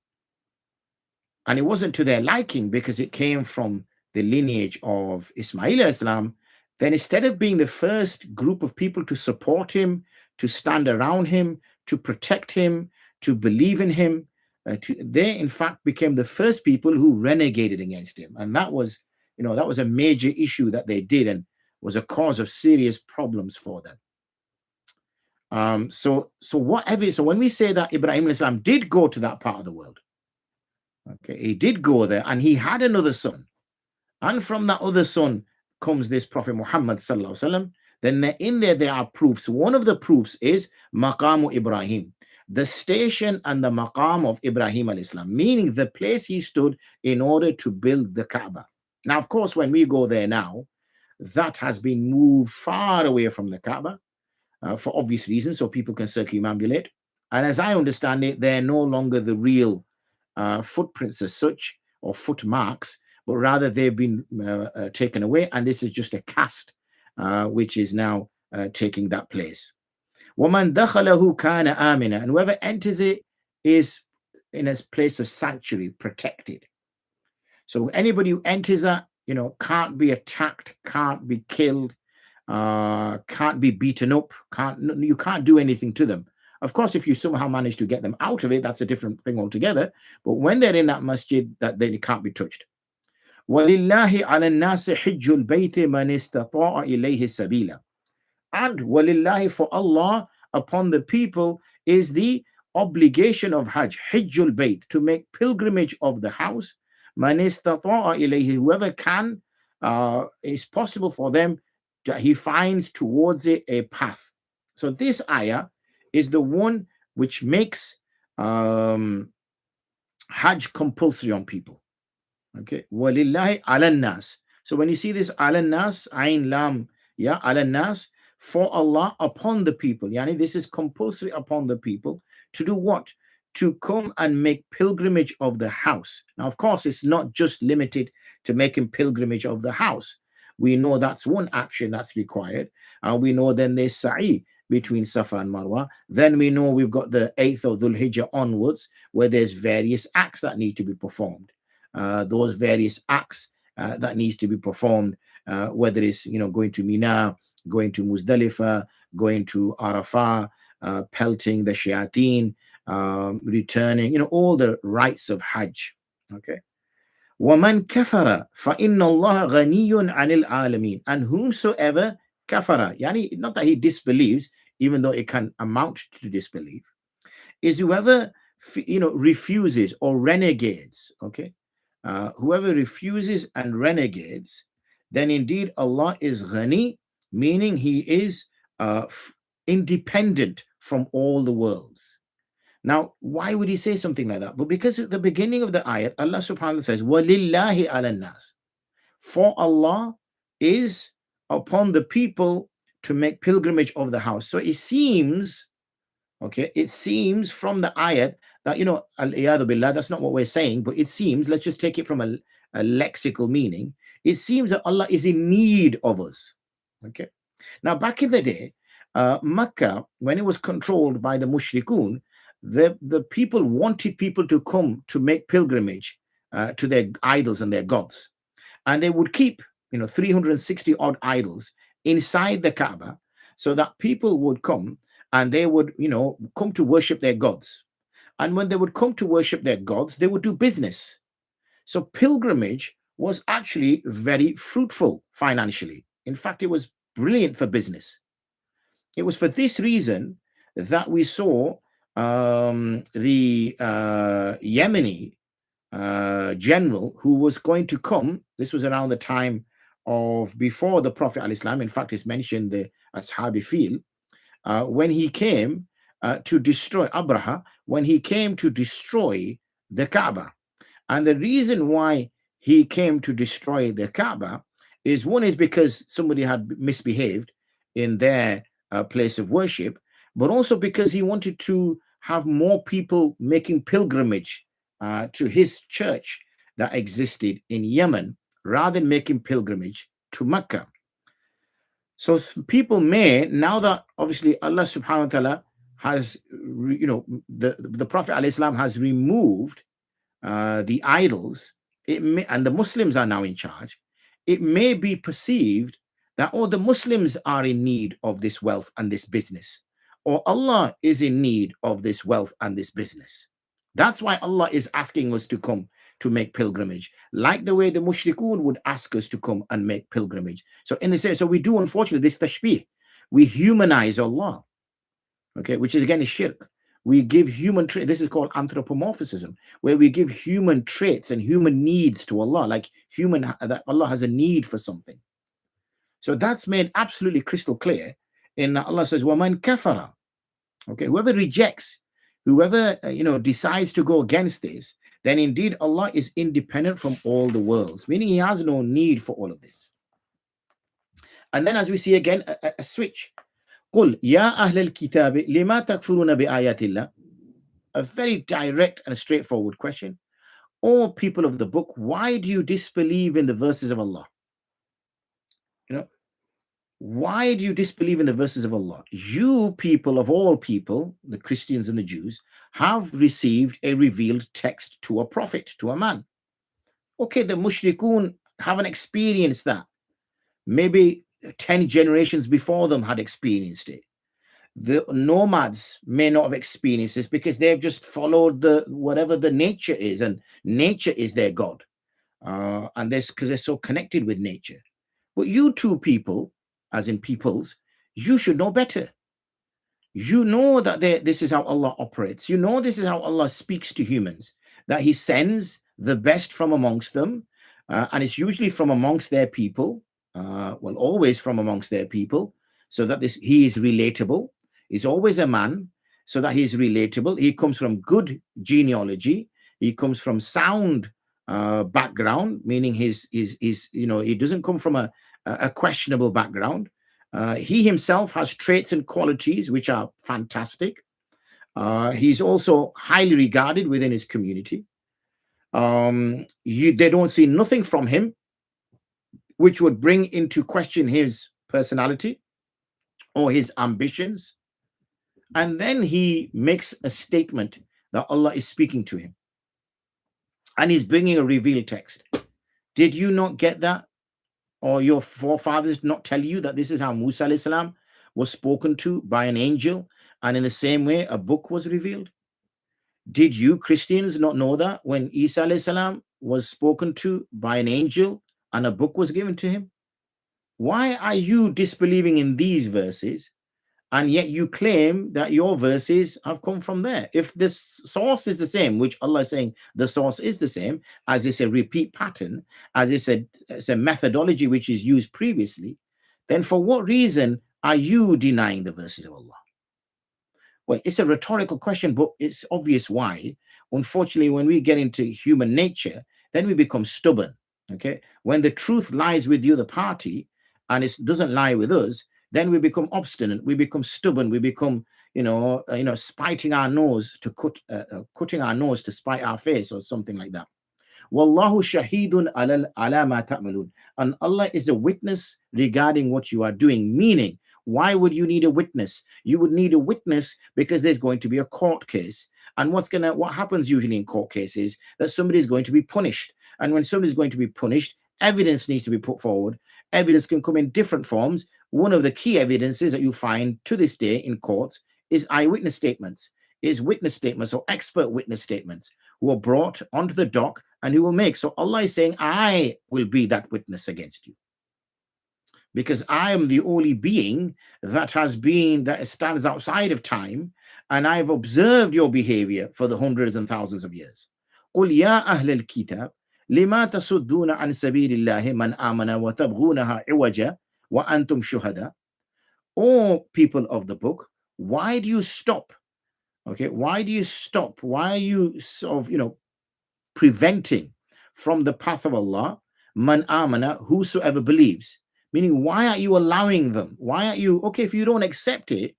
and it wasn't to their liking because it came from the lineage of Ismail alayhi salam, then instead of being the first group of people to support him, to stand around him, to protect him, to believe in him, they in fact became the first people who renegated against him. And that was a major issue that they did. And was a cause of serious problems for them. So when we say that Ibrahim alayhi salam did go to that part of the world, okay, he did go there, and he had another son, and from that other son comes this Prophet Muhammad sallallahu alaihi wasallam, then in there are proofs. One of the proofs is Maqamu Ibrahim, the station and the maqam of Ibrahim alayhi salam, meaning the place he stood in order to build the Kaaba. Now, of course, when we go there now, that has been moved far away from the Kaaba for obvious reasons, so people can circumambulate. And as I understand it, they're no longer the real footprints as such, or footmarks, but rather they've been taken away, and this is just a cast which is now taking that place. وَمَنْ دَخَلَهُ كَانَ آمِنًا, and whoever enters it is in a place of sanctuary, protected. So anybody who enters that, can't be attacked, can't be killed, can't be beaten up, you can't do anything to them. Of course, if you somehow manage to get them out of it, that's a different thing altogether. But when they're in that masjid, that then it can't be touched. وَلِلَّهِ عَلَى النَّاسِ حِجُّ الْبَيْتِ مَنِ اسْتَطَاعَ إِلَيْهِ سَبِيلًا. And وَلِلَّهِ, for Allah, upon the people is the obligation of Hajj, Hijjul Bayt, to make pilgrimage of the house. مَنِ اسْتَطَاعَ إِلَيْهِ, whoever can, is possible for them, he finds towards it a path. So this ayah is the one which makes Hajj compulsory on people. Okay, walillahi ala nas. So when you see this ala nas, ayn lam, yeah, ala nas, for Allah, upon the people. Yani this is compulsory upon the people to do what? To come and make pilgrimage of the house. Now, of course, it's not just limited to making pilgrimage of the house. We know that's one action that's required. And we know then there's sa'i between Safa and Marwa. Then we know we've got the 8th of Dhul Hijjah onwards, where there's various acts that need to be performed. Those various acts that needs to be performed, whether it's going to Mina, going to Muzdalifah, going to Arafah, pelting the shayateen, returning, all the rites of Hajj. Okay. وَمَنْ كَفَرَ فَإِنَّ اللَّهَ غَنِيٌّ عَنِ الْعَالَمِينَ. And whomsoever kafara, yani not that he disbelieves, even though it can amount to disbelief, is whoever refuses or renegades. Okay, whoever refuses and renegades, then indeed Allah is ghani, meaning he is independent from all the worlds. Now, why would he say something like that? But because at the beginning of the ayat, Allah subhanahu wa ta'ala says, وَلِلَّهِ عَلَى النَّاسِ, for Allah is upon the people to make pilgrimage of the house. So it seems, okay, it seems from the ayat that, al-iyadu billah, that's not what we're saying, but it seems, let's just take it from a lexical meaning, it seems that Allah is in need of us. Okay. Now, back in the day, Makkah, when it was controlled by the mushrikun, the people wanted people to come to make pilgrimage to their idols and their gods. And they would keep, 360 odd idols inside the Kaaba, so that people would come and they would, come to worship their gods. And when they would come to worship their gods, they would do business. So pilgrimage was actually very fruitful financially. In fact, it was brilliant for business. It was for this reason that we saw the Yemeni general who was going to come. This was around the time of before the Prophet ﷺ. In fact, it's mentioned the Ashabi Fil, when he came to destroy Abraha, when he came to destroy the Kaaba. And the reason why he came to destroy the Kaaba is, one is because somebody had misbehaved in their place of worship, but also because he wanted to have more people making pilgrimage to his church that existed in Yemen, rather than making pilgrimage to Mecca. So people may, now that obviously Allah subhanahu wa ta'ala has, the Prophet ﷺ has removed the idols, and the Muslims are now in charge, it may be perceived that, the Muslims are in need of this wealth and this business, or Allah is in need of this wealth and this business. That's why Allah is asking us to come to make pilgrimage, like the way the mushrikun would ask us to come and make pilgrimage. So in the sense, so we do, unfortunately, this tashbih. We humanize Allah, okay, which is again a shirk. We give human traits. This is called anthropomorphism, where we give human traits and human needs to Allah, like that Allah has a need for something. So that's made absolutely crystal clear in Allah says, "Waman kafara." Okay, whoever rejects, whoever decides to go against this, then indeed Allah is independent from all the worlds, meaning He has no need for all of this. And then, as we see again, a switch. قُلْ يَا أَهْلَ الْكِتَابِ لِمَا تَكْفُرُونَ بِآيَاتِ اللَّهِ. A very direct and straightforward question. O people of the book, why do you disbelieve in the verses of Allah? Why do you disbelieve in the verses of Allah? You people of all people, the Christians and the Jews, have received a revealed text to a prophet, to a man. Okay, the mushrikun haven't experienced that. Maybe 10 generations before them had experienced it. The nomads may not have experienced this because they've just followed whatever the nature is, and nature is their God. And this because they're so connected with nature. But you two people, as in peoples, you should know better. You know that this is how Allah operates. You know this is how Allah speaks to humans, that He sends the best from amongst them, and it's usually from amongst their people. Well, always from amongst their people, so that He is relatable. He's always a man, so that He is relatable. He comes from good genealogy. He comes from sound background, meaning he doesn't come from a questionable background. He himself has traits and qualities which are fantastic. He's also highly regarded within his community. They don't see nothing from him which would bring into question his personality or his ambitions. And then he makes a statement that Allah is speaking to him. And he's bringing a revealed text. Did you not get that? Or your forefathers not tell you that this is how Musa alayhi salam was spoken to by an angel, and in the same way a book was revealed? Did you Christians not know that when Isa alayhi salam was spoken to by an angel and a book was given to him? Why are you disbelieving in these verses, and yet you claim that your verses have come from there? If the source is the same, which Allah is saying the source is the same, as it's a repeat pattern, as it's a methodology which is used previously, then for what reason are you denying the verses of Allah? Well, it's a rhetorical question, but it's obvious why. Unfortunately, when we get into human nature, then we become stubborn. Okay, when the truth lies with the other party and it doesn't lie with us, then we become obstinate, we become stubborn, we become, spiting our nose to cutting our nose to spite our face, or something like that. Wallahu shahidun ala ma ta'malun. And Allah is a witness regarding what you are doing. Meaning, why would you need a witness? You would need a witness because there's going to be a court case. And what happens usually in court cases, that somebody is going to be punished. And when somebody is going to be punished, evidence needs to be put forward. Evidence can come in different forms. One of the key evidences that you find to this day in courts is eyewitness statements, or expert witness statements who are brought onto the dock and who will make. So Allah is saying, I will be that witness against you, because I am the only being that stands outside of time, and I've observed your behavior for the hundreds and thousands of years. قُلْ يَا أَهْلَ الْكِتَابِ لِمَا تَصُدُّونَ عَنْ سَبِيلِ اللَّهِ مَنْ آمَنَ وَتَبْغُونَهَا عِوَجًا وَأَنْتُمْ شُهَدَاء. O people of the book, why do you stop? Okay, why do you stop? Why are you sort of, preventing from the path of Allah, man amana, whosoever believes? Meaning, why are you allowing them? Why are you, okay, if you don't accept it,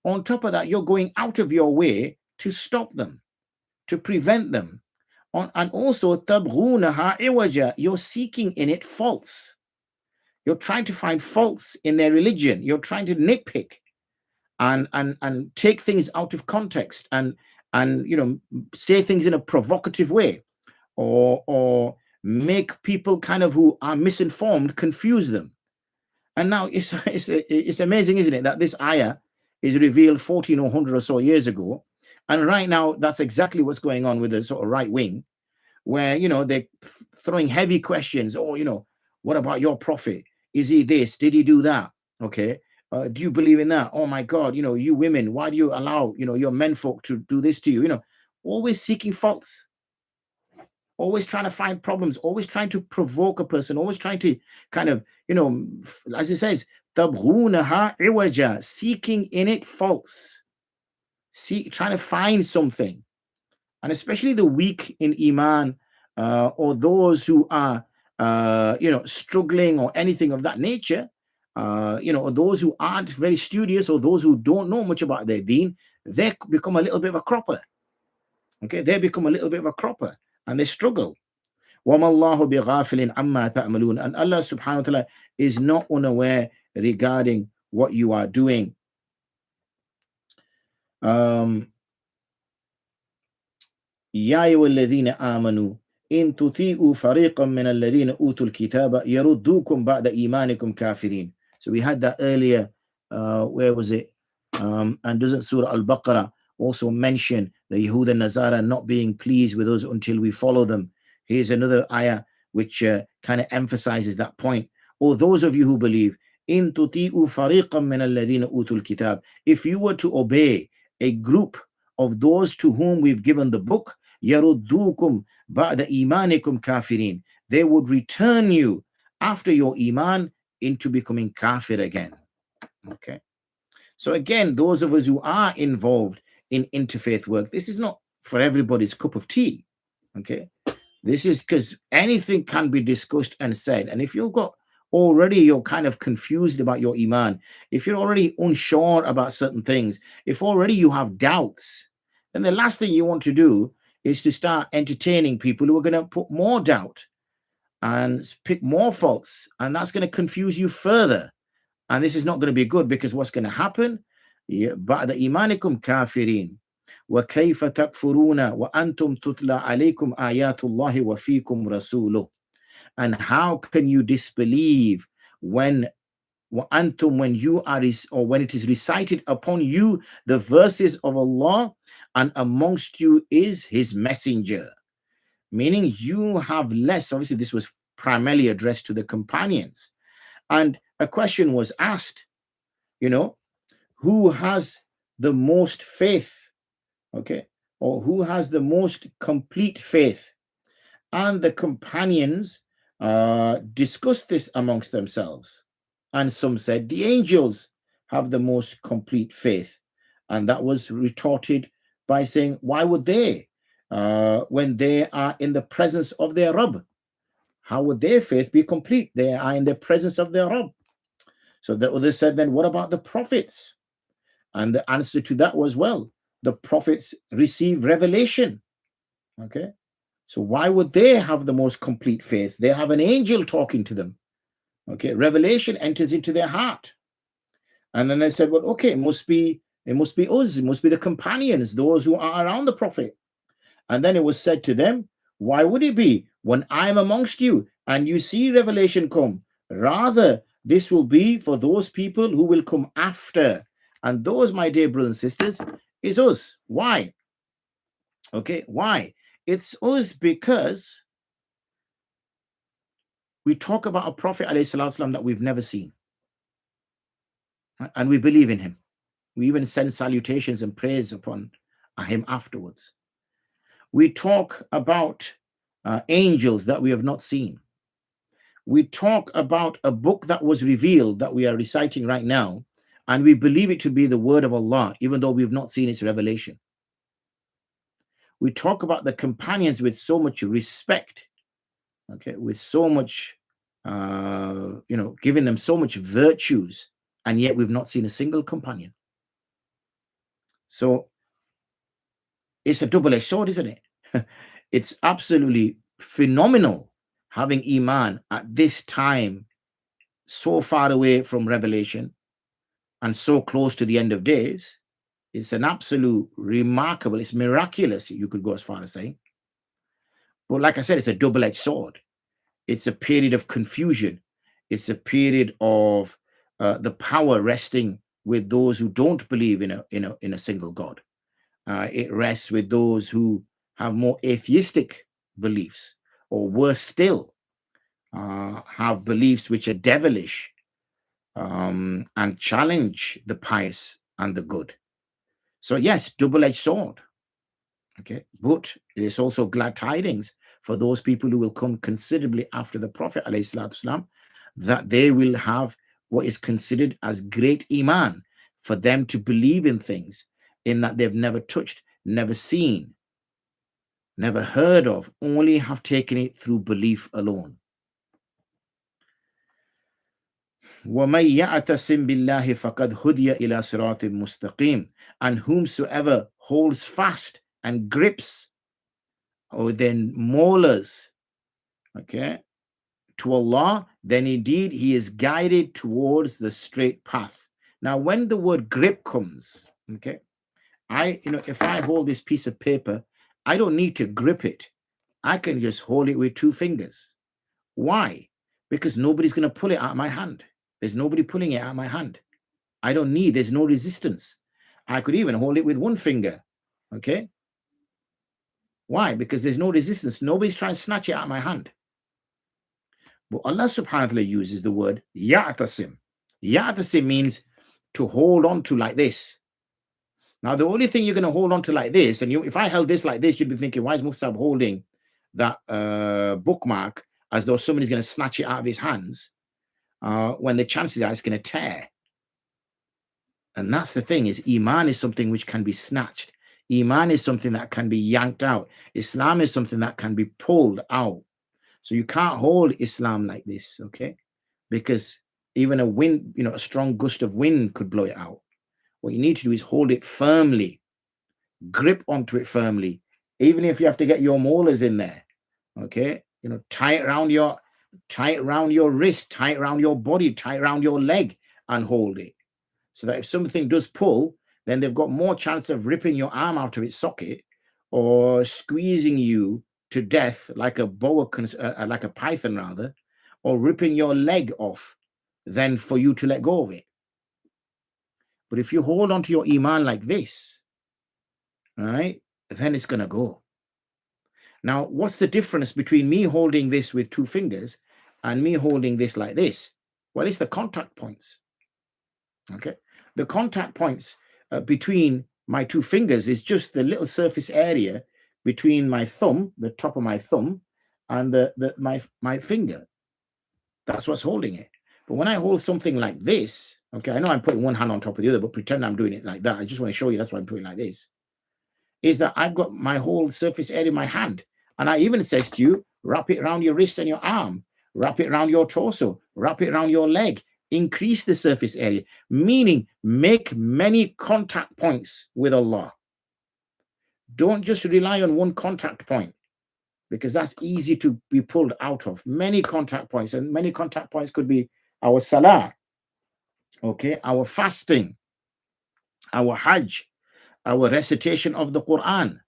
on top of that, you're going out of your way to stop them, to prevent them. And also, tabghunaha iwaja, you're seeking in it faults. You're trying to find faults in their religion. You're trying to nitpick and take things out of context and say things in a provocative way, or make people kind of who are misinformed confuse them. And now it's amazing, isn't it, that this ayah is revealed 1400 or so years ago, and right now that's exactly what's going on with the sort of right wing, where, you know, they're throwing heavy questions. Oh, you know, what about your prophet? Is he this? Did he do that? Okay. Do you believe in that? Oh my God, you know, you women, why do you allow, you know, your men folk to do this to you? You know, always seeking faults, always trying to find problems, always trying to provoke a person, always trying to kind of, you know, as it says, تَبْغُونَهَا عِوَجًا, seeking in it faults, trying to find something. And especially the weak in Iman, or those who are, you know, struggling or anything of that nature, you know, or those who aren't very studious, or those who don't know much about their deen, they become a little bit of a cropper. Okay, they become a little bit of a cropper and they struggle. وَمَا اللَّهُ بِغَافِلٍ عَمَّا تَعْمَلُونَ, and Allah subhanahu wa ta'ala is not unaware regarding what you are doing. يا أيها الذين آمنوا إن تطيعوا فريقا من الذين أوتوا الكتاب يردوكم بعد إيمانكم كافرين. So we had that earlier. Where was it? And doesn't Surah Al-Baqarah also mention the Yahud and Nazara not being pleased with us until we follow them? Here's another ayah which kind of emphasizes that point. Oh, those of you who believe, إن تطيعوا فريقا من الذين أوتوا الكتاب, if you were to obey a group of those to whom we've given the book, يَرُدُّوكُمْ بَعْدَ إِيمَانِكُمْ كَافِرِينَ, they would return you after your iman into becoming kafir again. Okay. So again, those of us who are involved in interfaith work, this is not for everybody's cup of tea. Okay. This is because anything can be discussed and said. And if you've got already, you're kind of confused about your iman, if you're already unsure about certain things, if already you have doubts, then the last thing you want to do is to start entertaining people who are going to put more doubt and pick more faults, and that's going to confuse you further. And this is not going to be good, because what's going to happen? بعد إيمانكم كافرين وكيف تكفرون وأنتم تتلى عليكم آيات الله وفيكم رسوله. And how can you disbelieve when you are, or when it is recited upon you the verses of Allah, and amongst you is his messenger? Meaning you have less. Obviously this was primarily addressed to the companions, and a question was asked, you know, who has the most faith? Okay, or who has the most complete faith? And the companions discussed this amongst themselves, and some said the angels have the most complete faith, and that was retorted by saying, why would they, when they are in the presence of their Rabb, how would their faith be complete? They are in the presence of their Rabb. So the others said, then what about the prophets? And the answer to that was, well, the prophets receive revelation. Okay, so why would they have the most complete faith? They have an angel talking to them. Okay, revelation enters into their heart. And then they said, well, okay, it must be us, it must be the companions, those who are around the prophet. And then it was said to them, why would it be when I'm amongst you and you see revelation come? Rather, this will be for those people who will come after. And those, my dear brothers and sisters, is us. Why? Okay, why? It's us because we talk about a prophet ﷺ that we've never seen, and we believe in him. We even send salutations and prayers upon him afterwards. We talk about angels that we have not seen. We talk about a book that was revealed that we are reciting right now, and we believe it to be the word of Allah, even though we've not seen its revelation. We talk about the companions with so much respect, okay, with so much, you know, giving them so much virtues, and yet we've not seen a single companion. So it's a double-edged sword, isn't it? It's absolutely phenomenal having Iman at this time, so far away from revelation and so close to the end of days. It's an absolute remarkable, it's miraculous, you could go as far as saying. But like I said, it's a double-edged sword. It's a period of confusion. It's a period of the power resting with those who don't believe in a single God. It rests with those who have more atheistic beliefs, or worse still, have beliefs which are devilish, and challenge the pious and the good. So yes, double-edged sword. Okay, but it is also glad tidings for those people who will come considerably after the Prophet ﷺ, that they will have what is considered as great iman, for them to believe in things in that they've never touched, never seen, never heard of, only have taken it through belief alone. وَمَن يَعْتَصِم بِاللَّهِ فَقَدْ هُدِيَ إِلَى صِرَاطٍ مُسْتَقِيمٍ. And whomsoever holds fast and grips, or then molars, okay, to Allah, then indeed he is guided towards the straight path. Now, when the word grip comes, okay, if I hold this piece of paper, I don't need to grip it. I can just hold it with two fingers. Why? Because nobody's going to pull it out of my hand. There's nobody pulling it out of my hand. I don't need, there's no resistance. I could even hold it with one finger. Okay. Why? Because there's no resistance. Nobody's trying to snatch it out of my hand. But Allah subhanahu wa ta'ala uses the word ya'tasim. Ya'tasim means to hold on to like this. Now, the only thing you're going to hold on to like this, and if I held this like this, you'd be thinking, why is Mufti holding that bookmark as though somebody's going to snatch it out of his hands, when the chances are it's going to tear? And that's the thing, is Iman is something which can be snatched. Iman is something that can be yanked out. Islam is something that can be pulled out. So you can't hold Islam like this, okay? Because even a wind, a strong gust of wind could blow it out. What you need to do is hold it firmly, grip onto it firmly, even if you have to get your molars in there, okay? Tie it around your wrist, tie it around your body, tie it around your leg, and hold it. So that if something does pull, then they've got more chance of ripping your arm out of its socket, or squeezing you to death like a like a python rather, or ripping your leg off, than for you to let go of it. But if you hold on to your Iman like this, right, then it's going to go. Now, what's the difference between me holding this with two fingers and me holding this like this? Well, it's the contact points. Okay, the contact points between my two fingers is just the little surface area between my thumb, the top of my thumb, and my finger. That's what's holding it. But when I hold something like this, okay, I know I'm putting one hand on top of the other, but pretend I'm doing it like that. I just want to show you that's why I'm doing it like this. Is that I've got my whole surface area in my hand. And I even says to you, wrap it around your wrist and your arm, wrap it around your torso, wrap it around your leg, increase the surface area, meaning make many contact points with Allah. Don't just rely on one contact point, because that's easy to be pulled out of. Many contact points, and many contact points could be our salah, okay, our fasting, our hajj, our recitation of the Quran,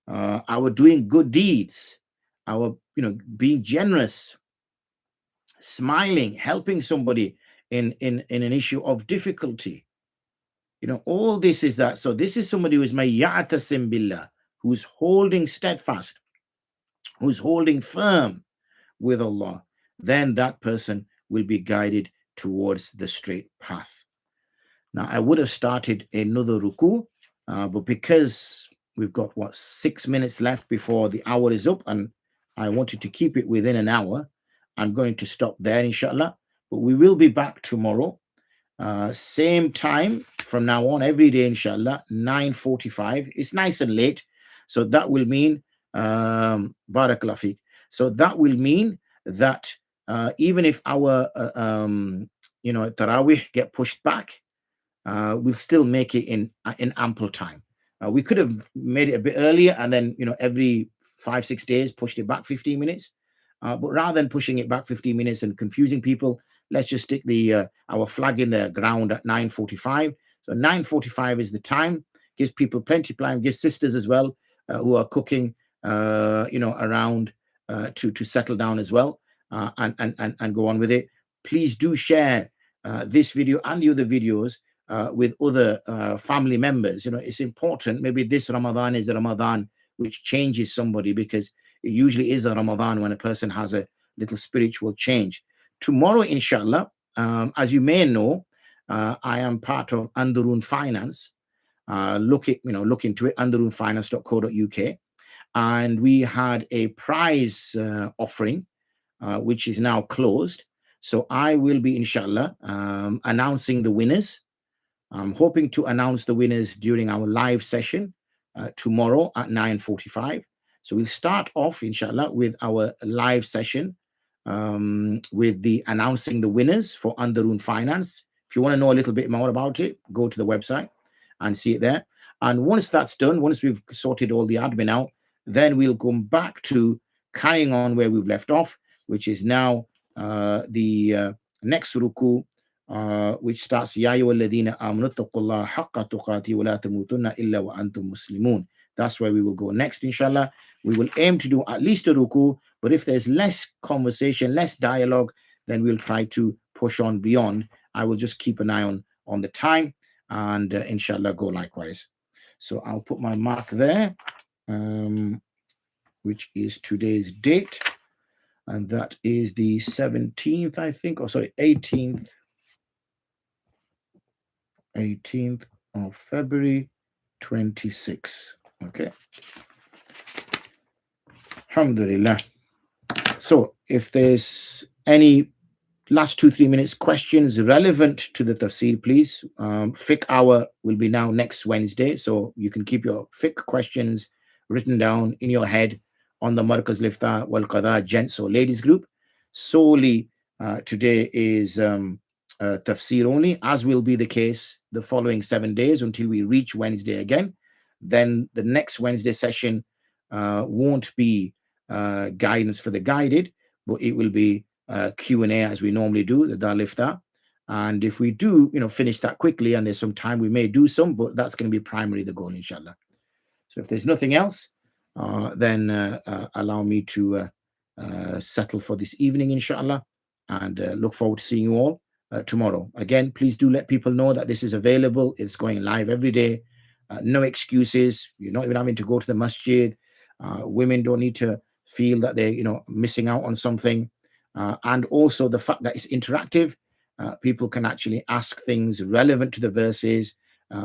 our doing good deeds, our being generous, smiling, helping somebody in an issue of difficulty. All this is that. So this is somebody who is ya'tasim billah, who's holding steadfast, who's holding firm with Allah. Then that person will be guided towards the straight path. Now, I would have started another ruku, but because we've got 6 minutes left before the hour is up, and I wanted to keep it within an hour, I'm going to stop there, inshallah. But we will be back tomorrow, same time from now on, every day, inshallah, 9:45. It's nice and late, so that will mean barakallahu feek. So that will mean that even if our tarawih get pushed back, we'll still make it in ample time. We could have made it a bit earlier, and then every 5-6 days pushed it back 15 minutes. But rather than pushing it back 15 minutes and confusing people, let's just stick our flag in the ground at 9:45. So 9:45 is the time. Gives people plenty of time. Gives sisters as well who are cooking, around to settle down as well, and go on with it. Please do share this video and the other videos with other family members. It's important. Maybe this Ramadan is the Ramadan which changes somebody, because It usually is a Ramadan when a person has a little spiritual change. Tomorrow, inshallah, as you may know, I am part of Andurun Finance. Look into it, andurunfinance.co.uk. And we had a prize offering, which is now closed. So I will be, inshallah, announcing the winners. I'm hoping to announce the winners during our live session tomorrow at 9:45. So we'll start off, inshallah, with our live session with the announcing the winners for Andurun Finance. If you want to know a little bit more about it, go to the website and see it there. And once that's done, once we've sorted all the admin out, then we'll come back to carrying on where we've left off, which is now the next ruku, which starts Ya ayyuhalladhina amanu taqullaha haqqa tuqatihi wa la tamutunna illa wa antum muslimun. That's where we will go next, inshallah. We will aim to do at least a ruku, but if there's less conversation, less dialogue, then we'll try to push on beyond. I will just keep an eye on the time and inshallah go likewise. So I'll put my mark there, which is today's date, and that is the 17th, I think, or sorry, 18th of February 26. Okay. Alhamdulillah. So if there's any last 2-3 minutes questions relevant to the tafsir, please. Fiqh hour will be now next Wednesday, so you can keep your fiqh questions written down in your head on the Markaz al-Ifta wal Qāḍī gents or ladies group. Solely today is tafsir only, as will be the case the following 7 days until we reach Wednesday again. Then the next Wednesday session won't be guidance for the guided, but it will be Q&A as we normally do, the al-Ifta. And if we do, finish that quickly and there's some time, we may do some, but that's going to be primarily the goal, inshallah. So if there's nothing else, then allow me to settle for this evening, inshallah, and look forward to seeing you all tomorrow. Again, please do let people know that this is available. It's going live every day. No excuses. You're not even having to go to the masjid. Women don't need to feel that they're missing out on something. And also the fact that it's interactive, people can actually ask things relevant to the verses,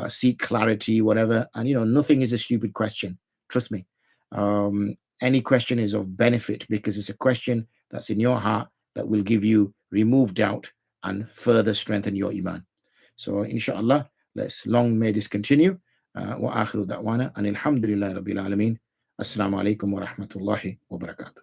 seek clarity, whatever. And nothing is a stupid question. Trust me. Any question is of benefit because it's a question that's in your heart that will give you remove doubt and further strengthen your iman. So inshallah, long may this continue. Wa akhiru da'wana and alhamdulillah rabbil alameen. Assalamu alaikum wa rahmatullahi wa barakatuh.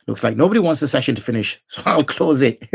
Looks like nobody wants the session to finish, so I'll close it.